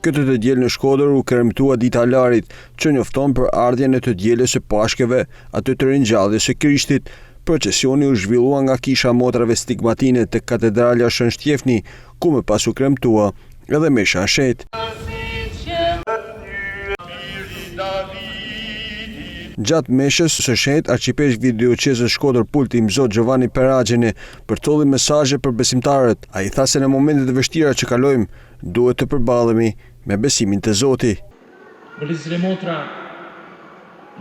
Këtë të diel në Shkodër u kremtua dita e Larit, që njofton për ardhjen e të dielës së Pashkeve, atë të ringjalljes së Krishtit. Procesioni u zhvillua nga kisha motrave stigmatine tek katedrala Shën Shtjefni, ku më pas u kremtua edhe mesha e shet. Gjatë meshës së shet, arqipeshk videoqesës Shkodër Pulti Mzot Giovanni Peragjini përcolli mesazhe për besimtarët. Ai tha se në momentet e vështira që kalojmë, duhet të përballemi me besimin te Zoti. Vëllezër e motra,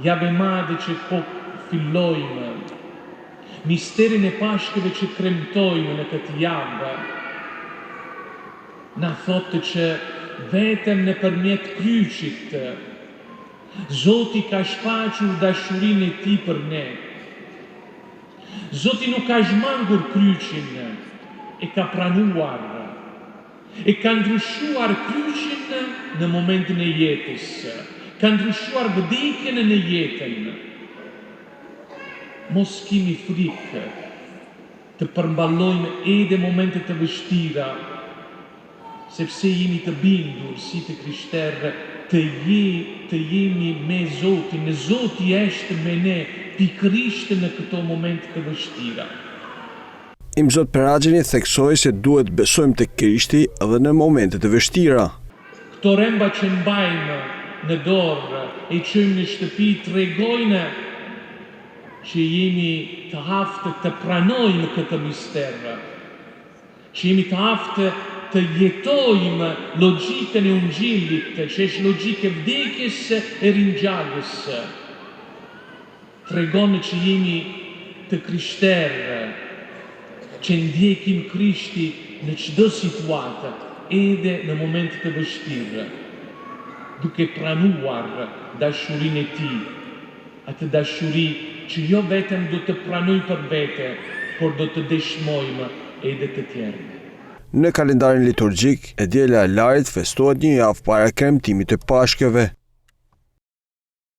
javë e madhe që po fillojmë, misterin e Pashkëve që kremtojmë në këtë javë, na thotë që vetëm nëpërmjet kryqit Zoti ka shfaqur dashurinë e tij për ne. Zoti nuk ka zhmangur kryqin, e ka pranuar, e ka ndryshuar kryqin në momentin e jetës, ka ndryshuar vdekjen në jetën. Mos kemi frikë të përmballojmë edhe momentet të vështira, sepse jemi të bindur si të krishterë të jemi me Zotin, në Zoti është me ne pikërisht në këto momente të vështira. Mzot Peragjini theksoi se duhet besojmë tek Krishti edhe në momente të vështira. Këto remba që mbajmë në dorë e çojmë në shtëpi tregojnë që jemi të aftë të pranojmë këtë mister, që jemi të aftë të jetojmë logjikën e Ungjillit, që është logjikë e vdekjes e ringjalljes. Tregon që jemi të krishterë, që ndjekim Krishti në çdo situatë, edhe në momente të vështira, duke pranuar dashurinë e tij, atë dashuri që jo vetëm do të pranojmë për vete, por do të dëshmojmë edhe të tjerë. Në kalendarin liturgjik, e diela e Larit festohet një javë para kremtimit të Pashkëve.